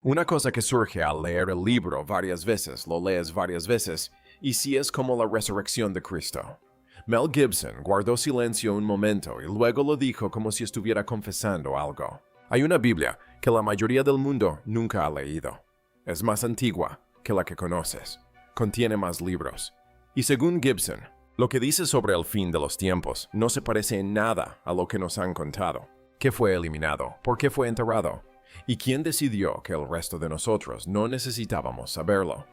Una cosa que surge al leer el libro varias veces, lo lees varias veces, y si es como la resurrección de Cristo. Mel Gibson guardó silencio un momento y luego lo dijo como si estuviera confesando algo. Hay una Biblia que la mayoría del mundo nunca ha leído. Es más antigua que la que conoces. Contiene más libros. Y según Gibson, lo que dice sobre el fin de los tiempos no se parece en nada a lo que nos han contado. ¿Qué fue eliminado? ¿Por qué fue enterrado? ¿Y quién decidió que el resto de nosotros no necesitábamos saberlo?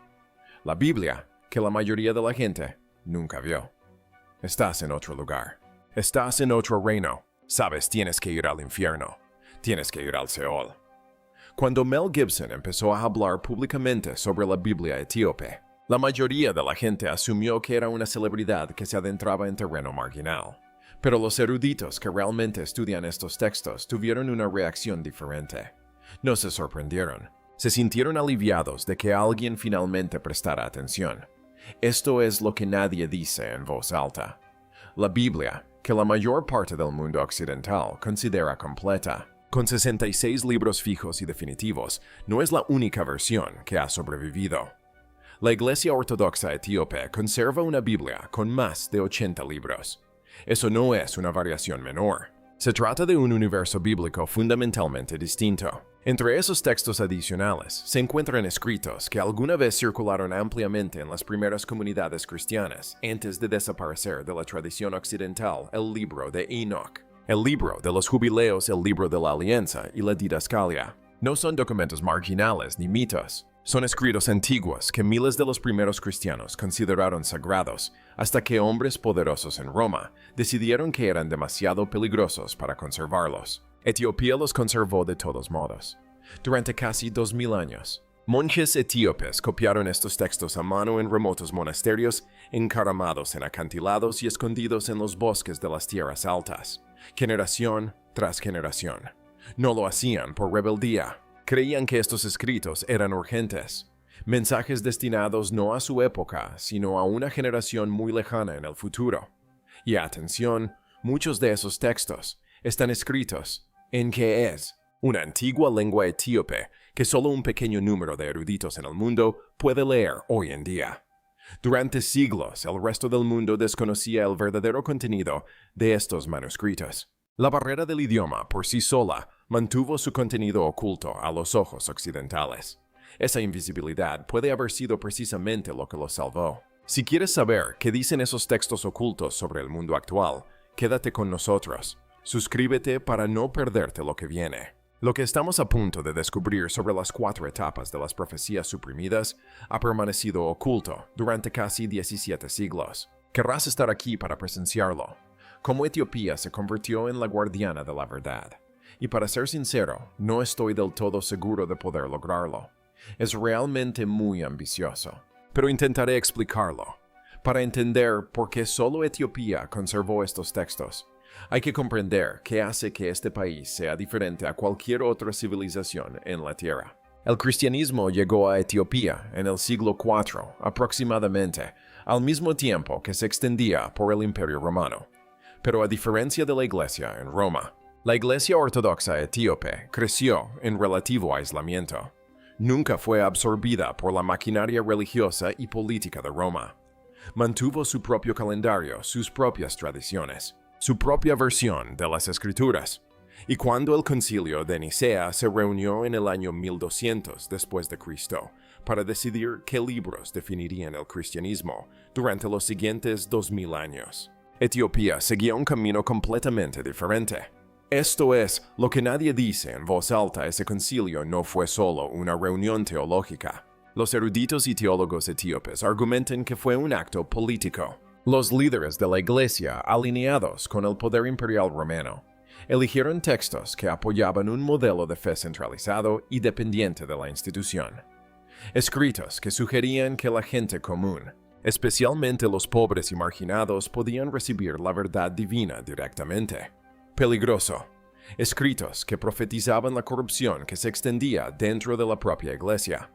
La Biblia, que la mayoría de la gente nunca vio. Estás en otro lugar. Estás en otro reino. Sabes, tienes que ir al infierno. Tienes que ir al Seol. Cuando Mel Gibson empezó a hablar públicamente sobre la Biblia etíope, la mayoría de la gente asumió que era una celebridad que se adentraba en terreno marginal. Pero los eruditos que realmente estudian estos textos tuvieron una reacción diferente. No se sorprendieron. Se sintieron aliviados de que alguien finalmente prestara atención. Esto es lo que nadie dice en voz alta. La Biblia, que la mayor parte del mundo occidental considera completa, con 66 libros fijos y definitivos, no es la única versión que ha sobrevivido. La Iglesia Ortodoxa Etíope conserva una Biblia con más de 80 libros. Eso no es una variación menor. Se trata de un universo bíblico fundamentalmente distinto. Entre esos textos adicionales se encuentran escritos que alguna vez circularon ampliamente en las primeras comunidades cristianas antes de desaparecer de la tradición occidental, el libro de Enoch, el libro de los jubileos, el libro de la alianza y la didascalia. No son documentos marginales ni mitos. Son escritos antiguos que miles de los primeros cristianos consideraron sagrados, hasta que hombres poderosos en Roma decidieron que eran demasiado peligrosos para conservarlos. Etiopía los conservó de todos modos. Durante casi 2000 años, monjes etíopes copiaron estos textos a mano en remotos monasterios, encaramados en acantilados y escondidos en los bosques de las tierras altas, generación tras generación. No lo hacían por rebeldía. Creían que estos escritos eran urgentes, mensajes destinados no a su época, sino a una generación muy lejana en el futuro. Y atención, muchos de esos textos están escritos en que es una antigua lengua etíope que solo un pequeño número de eruditos en el mundo puede leer hoy en día. Durante siglos, el resto del mundo desconocía el verdadero contenido de estos manuscritos. La barrera del idioma por sí sola mantuvo su contenido oculto a los ojos occidentales. Esa invisibilidad puede haber sido precisamente lo que los salvó. Si quieres saber qué dicen esos textos ocultos sobre el mundo actual, quédate con nosotros. Suscríbete para no perderte lo que viene. Lo que estamos a punto de descubrir sobre las 4 etapas de las profecías suprimidas ha permanecido oculto durante casi 17 siglos. Querrás estar aquí para presenciarlo. Cómo Etiopía se convirtió en la guardiana de la verdad. Y para ser sincero, no estoy del todo seguro de poder lograrlo. Es realmente muy ambicioso. Pero intentaré explicarlo. Para entender por qué solo Etiopía conservó estos textos, hay que comprender qué hace que este país sea diferente a cualquier otra civilización en la Tierra. El cristianismo llegó a Etiopía en el siglo IV aproximadamente, al mismo tiempo que se extendía por el Imperio Romano. Pero a diferencia de la Iglesia en Roma, la Iglesia Ortodoxa Etíope creció en relativo aislamiento. Nunca fue absorbida por la maquinaria religiosa y política de Roma. Mantuvo su propio calendario, sus propias tradiciones, su propia versión de las Escrituras. Y cuando el Concilio de Nicea se reunió en el año 1200 después de Cristo para decidir qué libros definirían el cristianismo durante los siguientes 2000 años, Etiopía seguía un camino completamente diferente. Esto es, lo que nadie dice en voz alta. Ese concilio no fue solo una reunión teológica. Los eruditos y teólogos etíopes argumentan que fue un acto político. Los líderes de la iglesia, alineados con el poder imperial romano, eligieron textos que apoyaban un modelo de fe centralizado y dependiente de la institución. Escritos que sugerían que la gente común, especialmente los pobres y marginados, podían recibir la verdad divina directamente. Peligroso. Escritos que profetizaban la corrupción que se extendía dentro de la propia iglesia.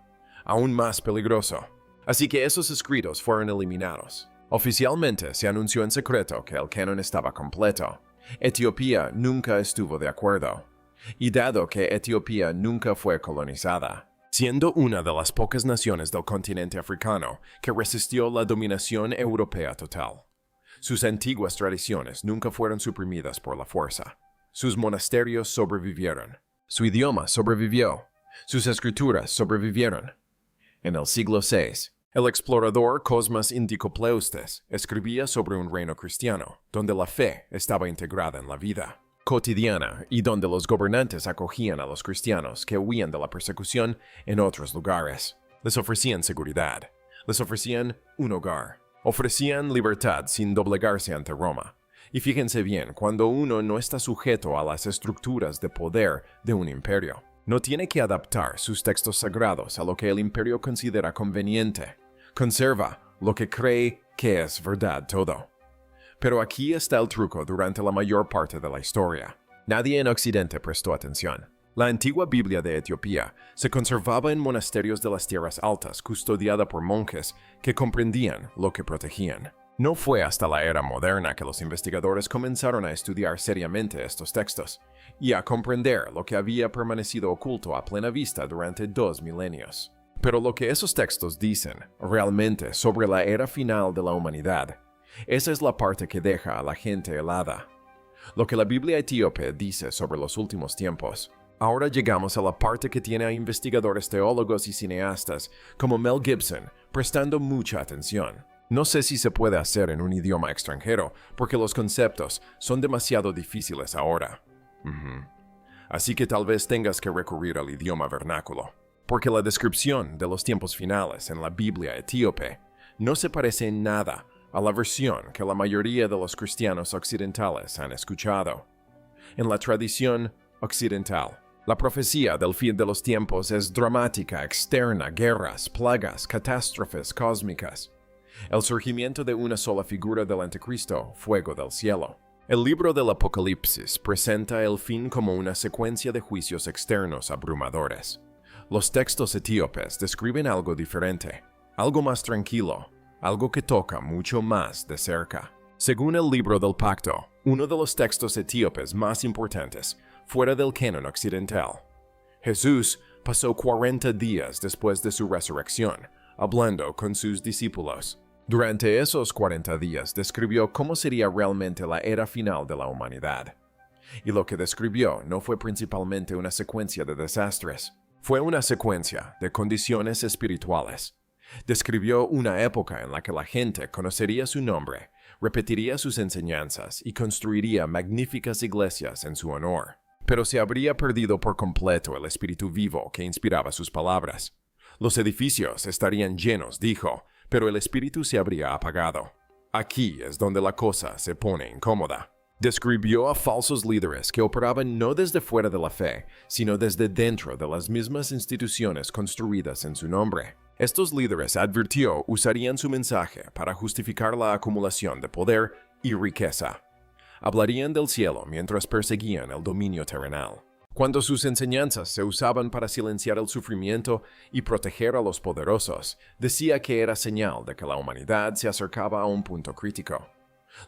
Aún más peligroso. Así que esos escritos fueron eliminados. Oficialmente se anunció en secreto que el canon estaba completo. Etiopía nunca estuvo de acuerdo. Y dado que Etiopía nunca fue colonizada, siendo una de las pocas naciones del continente africano que resistió la dominación europea total. Sus antiguas tradiciones nunca fueron suprimidas por la fuerza. Sus monasterios sobrevivieron. Su idioma sobrevivió. Sus escrituras sobrevivieron. En el siglo VI, el explorador Cosmas Indicopleustes escribía sobre un reino cristiano, donde la fe estaba integrada en la vida cotidiana y donde los gobernantes acogían a los cristianos que huían de la persecución en otros lugares. Les ofrecían seguridad. Les ofrecían un hogar. Ofrecían libertad sin doblegarse ante Roma. Y fíjense bien, cuando uno no está sujeto a las estructuras de poder de un imperio, no tiene que adaptar sus textos sagrados a lo que el imperio considera conveniente. Conserva lo que cree que es verdad todo. Pero aquí está el truco durante la mayor parte de la historia. Nadie en Occidente prestó atención. La antigua Biblia de Etiopía se conservaba en monasterios de las tierras altas, custodiada por monjes que comprendían lo que protegían. No fue hasta la era moderna que los investigadores comenzaron a estudiar seriamente estos textos y a comprender lo que había permanecido oculto a plena vista durante 2 milenios. Pero lo que esos textos dicen realmente sobre la era final de la humanidad, esa es la parte que deja a la gente helada. Lo que la Biblia etíope dice sobre los últimos tiempos. Ahora llegamos a la parte que tiene a investigadores teólogos y cineastas como Mel Gibson prestando mucha atención. No sé si se puede hacer en un idioma extranjero porque los conceptos son demasiado difíciles ahora. Así que tal vez tengas que recurrir al idioma vernáculo, porque la descripción de los tiempos finales en la Biblia etíope no se parece en nada a la versión que la mayoría de los cristianos occidentales han escuchado. En la tradición occidental, la profecía del fin de los tiempos es dramática, externa, guerras, plagas, catástrofes cósmicas. El surgimiento de una sola figura del anticristo, fuego del cielo. El libro del Apocalipsis presenta el fin como una secuencia de juicios externos abrumadores. Los textos etíopes describen algo diferente, algo más tranquilo, algo que toca mucho más de cerca. Según el libro del Pacto, uno de los textos etíopes más importantes fuera del canon occidental, Jesús pasó 40 días después de su resurrección, hablando con sus discípulos. Durante esos 40 días describió cómo sería realmente la era final de la humanidad. Y lo que describió no fue principalmente una secuencia de desastres, fue una secuencia de condiciones espirituales. Describió una época en la que la gente conocería su nombre, repetiría sus enseñanzas y construiría magníficas iglesias en su honor. Pero se habría perdido por completo el espíritu vivo que inspiraba sus palabras. Los edificios estarían llenos, dijo, pero el espíritu se habría apagado. Aquí es donde la cosa se pone incómoda. Describió a falsos líderes que operaban no desde fuera de la fe, sino desde dentro de las mismas instituciones construidas en su nombre. Estos líderes, advirtió, usarían su mensaje para justificar la acumulación de poder y riqueza. Hablarían del cielo mientras perseguían el dominio terrenal. Cuando sus enseñanzas se usaban para silenciar el sufrimiento y proteger a los poderosos, decía que era señal de que la humanidad se acercaba a un punto crítico.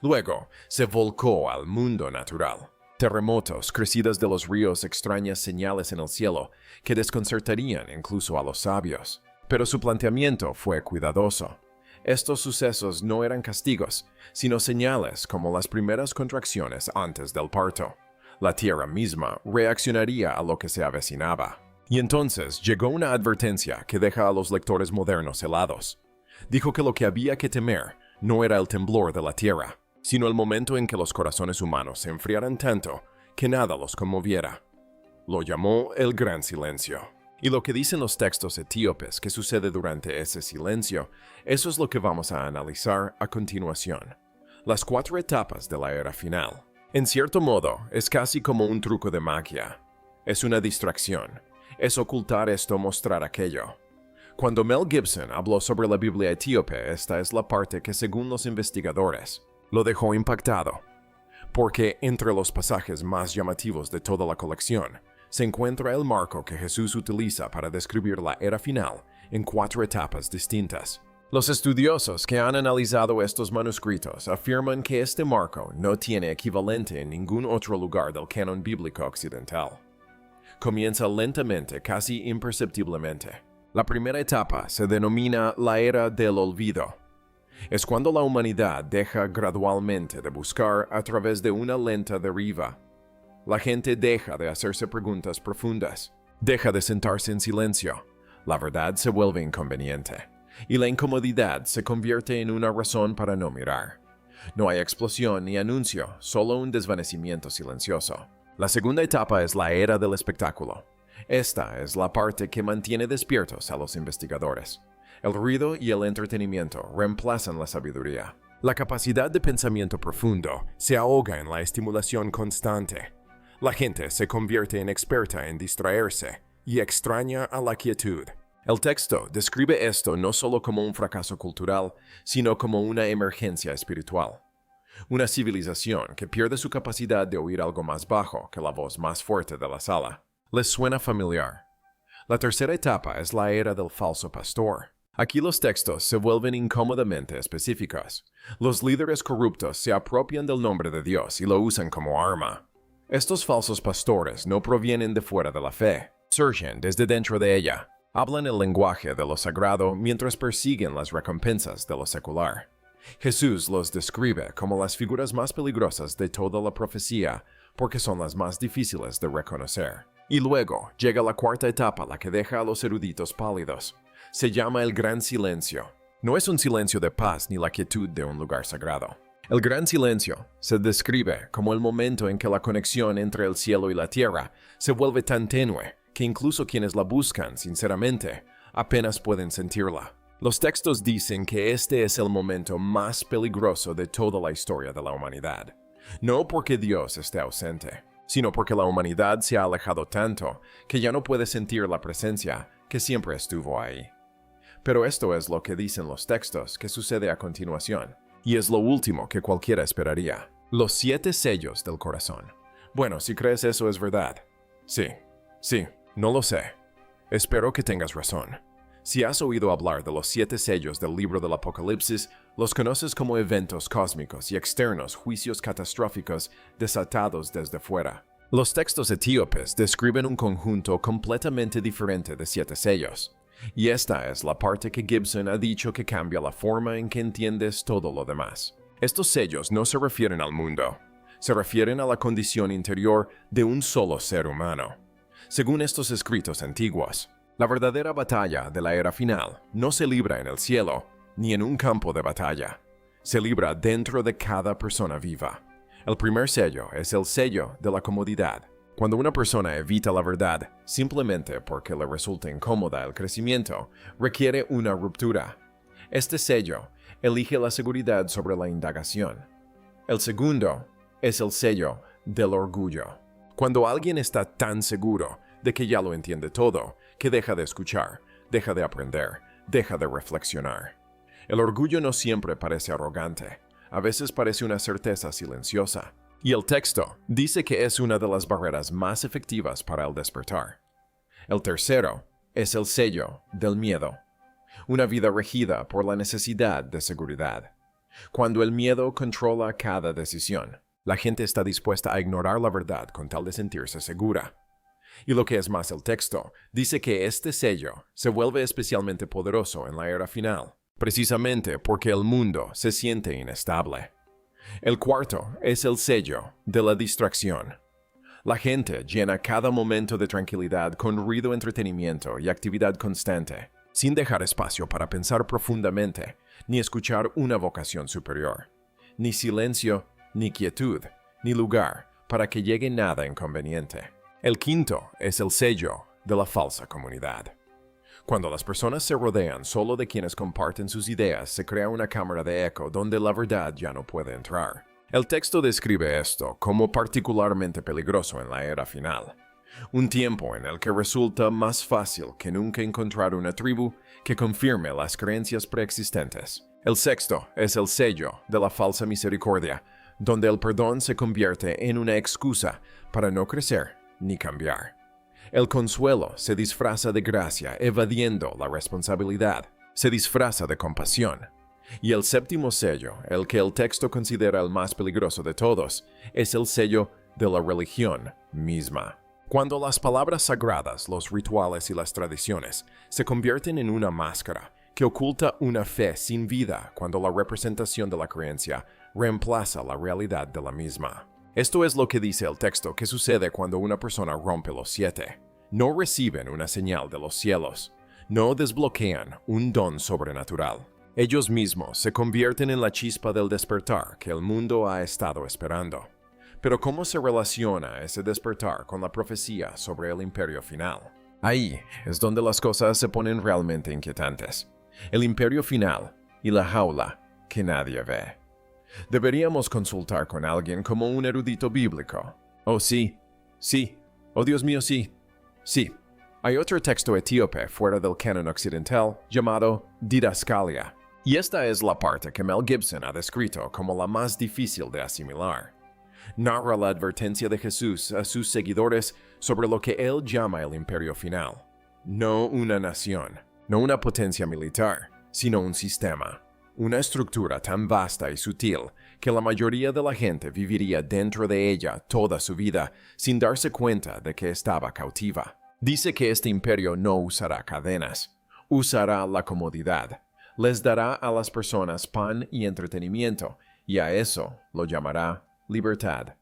Luego, se volcó al mundo natural. Terremotos, crecidas de los ríos, extrañas señales en el cielo que desconcertarían incluso a los sabios. Pero su planteamiento fue cuidadoso. Estos sucesos no eran castigos, sino señales como las primeras contracciones antes del parto. La tierra misma reaccionaría a lo que se avecinaba. Y entonces llegó una advertencia que deja a los lectores modernos helados. Dijo que lo que había que temer no era el temblor de la tierra, sino el momento en que los corazones humanos se enfriaran tanto que nada los conmoviera. Lo llamó el gran silencio. Y lo que dicen los textos etíopes que sucede durante ese silencio, eso es lo que vamos a analizar a continuación. Las 4 etapas de la era final. En cierto modo, es casi como un truco de magia. Es una distracción. Es ocultar esto, mostrar aquello. Cuando Mel Gibson habló sobre la Biblia etíope, esta es la parte que, según los investigadores, lo dejó impactado. Porque entre los pasajes más llamativos de toda la colección, se encuentra el marco que Jesús utiliza para describir la era final en 4 etapas distintas. Los estudiosos que han analizado estos manuscritos afirman que este marco no tiene equivalente en ningún otro lugar del canon bíblico occidental. Comienza lentamente, casi imperceptiblemente. La primera etapa se denomina la era del olvido. Es cuando la humanidad deja gradualmente de buscar a través de una lenta deriva. La gente deja de hacerse preguntas profundas, deja de sentarse en silencio. La verdad se vuelve inconveniente, y la incomodidad se convierte en una razón para no mirar. No hay explosión ni anuncio, solo un desvanecimiento silencioso. La segunda etapa es la era del espectáculo. Esta es la parte que mantiene despiertos a los investigadores. El ruido y el entretenimiento reemplazan la sabiduría. La capacidad de pensamiento profundo se ahoga en la estimulación constante. La gente se convierte en experta en distraerse y extraña a la quietud. El texto describe esto no solo como un fracaso cultural, sino como una emergencia espiritual. Una civilización que pierde su capacidad de oír algo más bajo que la voz más fuerte de la sala. ¿Les suena familiar? La tercera etapa es la era del falso pastor. Aquí los textos se vuelven incómodamente específicos. Los líderes corruptos se apropian del nombre de Dios y lo usan como arma. Estos falsos pastores no provienen de fuera de la fe, surgen desde dentro de ella. Hablan el lenguaje de lo sagrado mientras persiguen las recompensas de lo secular. Jesús los describe como las figuras más peligrosas de toda la profecía porque son las más difíciles de reconocer. Y luego llega la cuarta etapa, la que deja a los eruditos pálidos. Se llama el gran silencio. No es un silencio de paz ni la quietud de un lugar sagrado. El gran silencio se describe como el momento en que la conexión entre el cielo y la tierra se vuelve tan tenue que incluso quienes la buscan sinceramente apenas pueden sentirla. Los textos dicen que este es el momento más peligroso de toda la historia de la humanidad. No porque Dios esté ausente, sino porque la humanidad se ha alejado tanto que ya no puede sentir la presencia que siempre estuvo ahí. Pero esto es lo que dicen los textos que sucede a continuación, y es lo último que cualquiera esperaría. Los 7 sellos del corazón. Bueno, si crees eso es verdad. Sí, no lo sé. Espero que tengas razón. Si has oído hablar de los 7 sellos del libro del Apocalipsis, los conoces como eventos cósmicos y externos juicios catastróficos desatados desde fuera. Los textos etíopes describen un conjunto completamente diferente de 7 sellos, y esta es la parte que Gibson ha dicho que cambia la forma en que entiendes todo lo demás. Estos sellos no se refieren al mundo, se refieren a la condición interior de un solo ser humano. Según estos escritos antiguos, la verdadera batalla de la era final no se libra en el cielo ni en un campo de batalla. Se libra dentro de cada persona viva. El primer sello es el sello de la comodidad. Cuando una persona evita la verdad simplemente porque le resulta incómoda el crecimiento, requiere una ruptura. Este sello elige la seguridad sobre la indagación. El segundo es el sello del orgullo. Cuando alguien está tan seguro de que ya lo entiende todo, que deja de escuchar, deja de aprender, deja de reflexionar. El orgullo no siempre parece arrogante, a veces parece una certeza silenciosa. Y el texto dice que es una de las barreras más efectivas para el despertar. El tercero es el sello del miedo. Una vida regida por la necesidad de seguridad. Cuando el miedo controla cada decisión, la gente está dispuesta a ignorar la verdad con tal de sentirse segura. Y lo que es más, el texto dice que este sello se vuelve especialmente poderoso en la era final, precisamente porque el mundo se siente inestable. El cuarto es el sello de la distracción. La gente llena cada momento de tranquilidad con ruido, entretenimiento y actividad constante, sin dejar espacio para pensar profundamente, ni escuchar una vocación superior. Ni silencio, ni quietud, ni lugar para que llegue nada inconveniente. El quinto es el sello de la falsa comunidad. Cuando las personas se rodean solo de quienes comparten sus ideas, se crea una cámara de eco donde la verdad ya no puede entrar. El texto describe esto como particularmente peligroso en la era final. Un tiempo en el que resulta más fácil que nunca encontrar una tribu que confirme las creencias preexistentes. El sexto es el sello de la falsa misericordia, donde el perdón se convierte en una excusa para no crecer ni cambiar. El consuelo se disfraza de gracia, evadiendo la responsabilidad. Se disfraza de compasión. Y el séptimo sello, el que el texto considera el más peligroso de todos, es el sello de la religión misma. Cuando las palabras sagradas, los rituales y las tradiciones se convierten en una máscara que oculta una fe sin vida cuando la representación de la creencia reemplaza la realidad de la misma. Esto es lo que dice el texto que sucede cuando una persona rompe los 7. No reciben una señal de los cielos, no desbloquean un don sobrenatural. Ellos mismos se convierten en la chispa del despertar que el mundo ha estado esperando. Pero ¿cómo se relaciona ese despertar con la profecía sobre el imperio final? Ahí es donde las cosas se ponen realmente inquietantes. El imperio final y la jaula que nadie ve. Deberíamos consultar con alguien como un erudito bíblico. Oh sí, sí, oh Dios mío sí, sí. Hay otro texto etíope fuera del canon occidental llamado Didascalia. Y esta es la parte que Mel Gibson ha descrito como la más difícil de asimilar. Narra la advertencia de Jesús a sus seguidores sobre lo que él llama el imperio final. No una nación, no una potencia militar, sino un sistema. Una estructura tan vasta y sutil que la mayoría de la gente viviría dentro de ella toda su vida sin darse cuenta de que estaba cautiva. Dice que este imperio no usará cadenas, usará la comodidad. Les dará a las personas pan y entretenimiento, y a eso lo llamará libertad.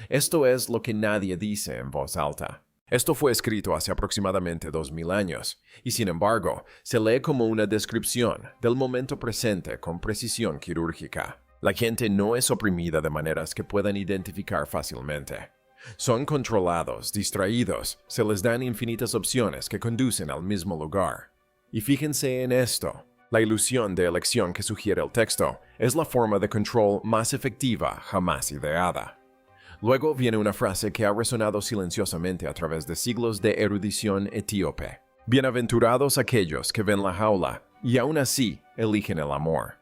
Esto es lo que nadie dice en voz alta. Esto fue escrito hace aproximadamente 2000 años, y sin embargo, se lee como una descripción del momento presente con precisión quirúrgica. La gente no es oprimida de maneras que puedan identificar fácilmente. Son controlados, distraídos, se les dan infinitas opciones que conducen al mismo lugar. Y fíjense en esto. La ilusión de elección que sugiere el texto es la forma de control más efectiva jamás ideada. Luego viene una frase que ha resonado silenciosamente a través de siglos de erudición etíope. Bienaventurados aquellos que ven la jaula y aún así eligen el amor.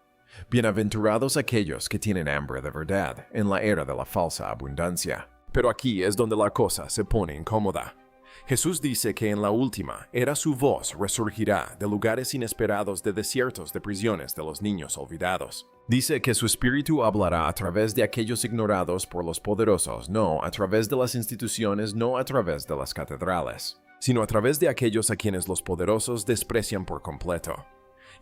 Bienaventurados aquellos que tienen hambre de verdad en la era de la falsa abundancia. Pero aquí es donde la cosa se pone incómoda. Jesús dice que en la última era su voz resurgirá de lugares inesperados, de desiertos, de prisiones de los niños olvidados. Dice que su espíritu hablará a través de aquellos ignorados por los poderosos, no a través de las instituciones, no a través de las catedrales, sino a través de aquellos a quienes los poderosos desprecian por completo.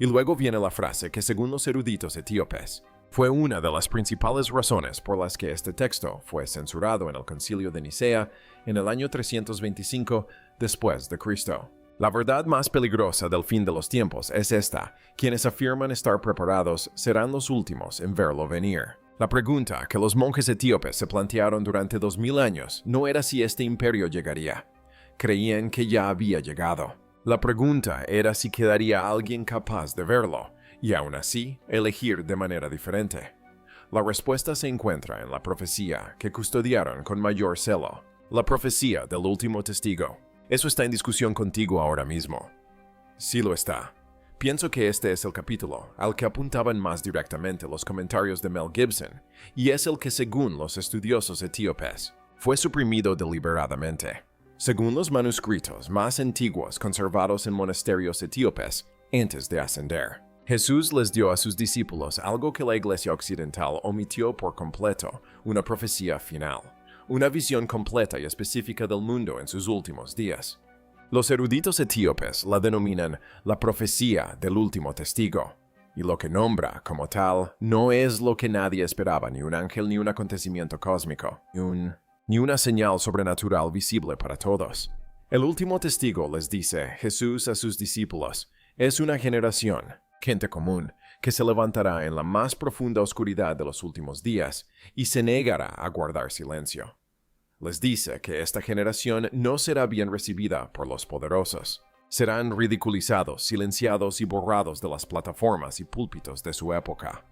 Y luego viene la frase que, según los eruditos etíopes, fue una de las principales razones por las que este texto fue censurado en el Concilio de Nicea en el año 325 después de Cristo. La verdad más peligrosa del fin de los tiempos es esta: quienes afirman estar preparados serán los últimos en verlo venir. La pregunta que los monjes etíopes se plantearon durante 2000 años no era si este imperio llegaría. Creían que ya había llegado. La pregunta era si quedaría alguien capaz de verlo, y aún así elegir de manera diferente. La respuesta se encuentra en la profecía que custodiaron con mayor celo, la profecía del último testigo. ¿Eso está en discusión contigo ahora mismo? Sí lo está. Pienso que este es el capítulo al que apuntaban más directamente los comentarios de Mel Gibson, y es el que, según los estudiosos etíopes, fue suprimido deliberadamente. Según los manuscritos más antiguos conservados en monasterios etíopes, antes de ascender, Jesús les dio a sus discípulos algo que la Iglesia Occidental omitió por completo: una profecía final, una visión completa y específica del mundo en sus últimos días. Los eruditos etíopes la denominan la profecía del último testigo, y lo que nombra como tal no es lo que nadie esperaba, ni un ángel, ni un acontecimiento cósmico, ni una señal sobrenatural visible para todos. El último testigo, les dice Jesús a sus discípulos, es una generación, gente común, que se levantará en la más profunda oscuridad de los últimos días y se negará a guardar silencio. Les dice que esta generación no será bien recibida por los poderosos. Serán ridiculizados, silenciados y borrados de las plataformas y púlpitos de su época.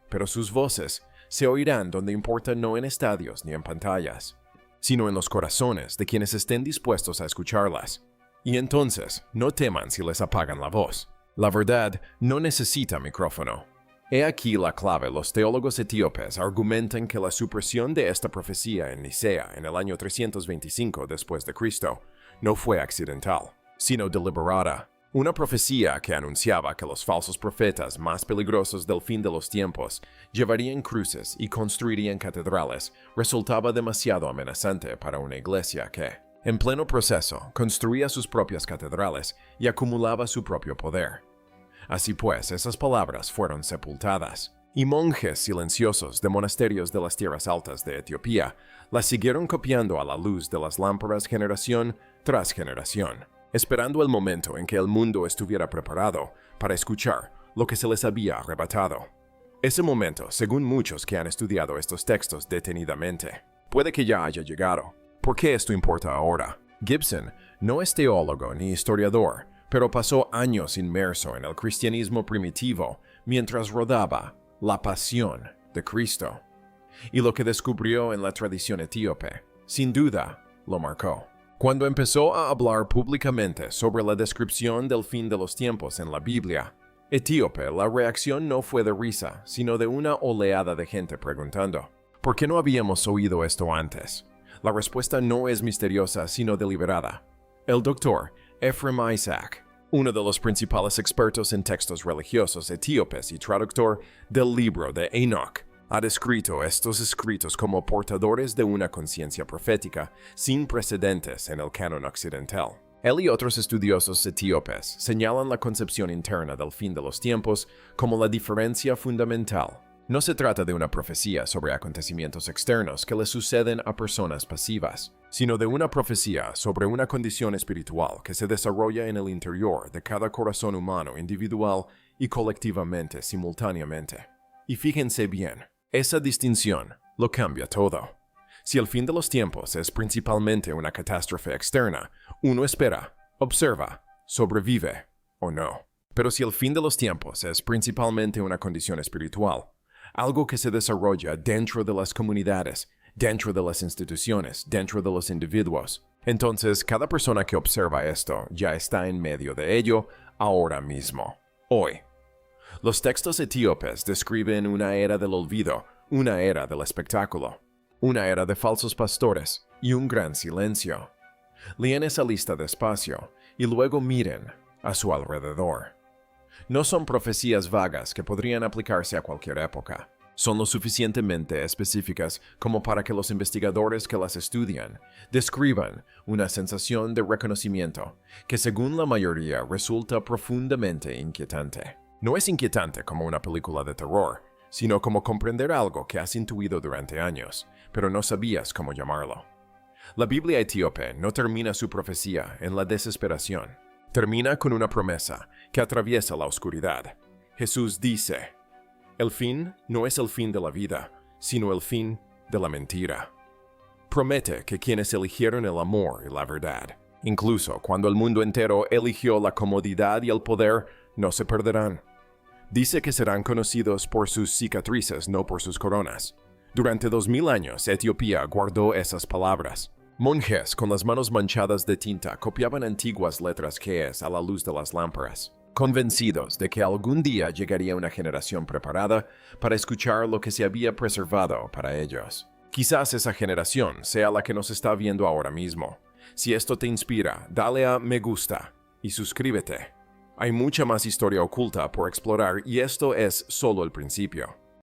Pero sus voces se oirán donde importa, no en estadios ni en pantallas, sino en los corazones de quienes estén dispuestos a escucharlas. Y entonces, no teman si les apagan la voz. La verdad no necesita micrófono. He aquí la clave. Los teólogos etíopes argumentan que la supresión de esta profecía en Nicea en el año 325 después de Cristo no fue accidental, sino deliberada. Una profecía que anunciaba que los falsos profetas más peligrosos del fin de los tiempos llevarían cruces y construirían catedrales resultaba demasiado amenazante para una iglesia que, En pleno proceso, construía sus propias catedrales y acumulaba su propio poder. Así pues, esas palabras fueron sepultadas, y monjes silenciosos de monasterios de las tierras altas de Etiopía las siguieron copiando a la luz de las lámparas generación tras generación, esperando el momento en que el mundo estuviera preparado para escuchar lo que se les había arrebatado. Ese momento, según muchos que han estudiado estos textos detenidamente, puede que ya haya llegado. ¿Por qué esto importa ahora? Gibson no es teólogo ni historiador, pero pasó años inmerso en el cristianismo primitivo mientras rodaba La Pasión de Cristo. Y lo que descubrió en la tradición etíope, sin duda, lo marcó. Cuando empezó a hablar públicamente sobre la descripción del fin de los tiempos en la Biblia etíope, la reacción no fue de risa, sino de una oleada de gente preguntando, ¿por qué no habíamos oído esto antes? La respuesta no es misteriosa, sino deliberada. El doctor Ephraim Isaac, uno de los principales expertos en textos religiosos etíopes y traductor del libro de Enoch, ha descrito estos escritos como portadores de una conciencia profética sin precedentes en el canon occidental. Él y otros estudiosos etíopes señalan la concepción interna del fin de los tiempos como la diferencia fundamental. No se trata de una profecía sobre acontecimientos externos que le suceden a personas pasivas, sino de una profecía sobre una condición espiritual que se desarrolla en el interior de cada corazón humano individual y colectivamente simultáneamente. Y fíjense bien, esa distinción lo cambia todo. Si el fin de los tiempos es principalmente una catástrofe externa, uno espera, observa, sobrevive o no. Pero si el fin de los tiempos es principalmente una condición espiritual, algo que se desarrolla dentro de las comunidades, dentro de las instituciones, dentro de los individuos, entonces cada persona que observa esto ya está en medio de ello ahora mismo, hoy. Los textos etíopes describen una era del olvido, una era del espectáculo, una era de falsos pastores y un gran silencio. Lean esa lista despacio y luego miren a su alrededor. No son profecías vagas que podrían aplicarse a cualquier época. Son lo suficientemente específicas como para que los investigadores que las estudian describan una sensación de reconocimiento que según la mayoría resulta profundamente inquietante. No es inquietante como una película de terror, sino como comprender algo que has intuido durante años, pero no sabías cómo llamarlo. La Biblia etíope no termina su profecía en la desesperación. Termina con una promesa que atraviesa la oscuridad. Jesús dice, el fin no es el fin de la vida, sino el fin de la mentira. Promete que quienes eligieron el amor y la verdad, incluso cuando el mundo entero eligió la comodidad y el poder, no se perderán. Dice que serán conocidos por sus cicatrices, no por sus coronas. Durante 2000 años, Etiopía guardó esas palabras. Monjes con las manos manchadas de tinta copiaban antiguas letras quees a la luz de las lámparas, convencidos de que algún día llegaría una generación preparada para escuchar lo que se había preservado para ellos. Quizás esa generación sea la que nos está viendo ahora mismo. Si esto te inspira, dale a me gusta y suscríbete. Hay mucha más historia oculta por explorar y esto es solo el principio.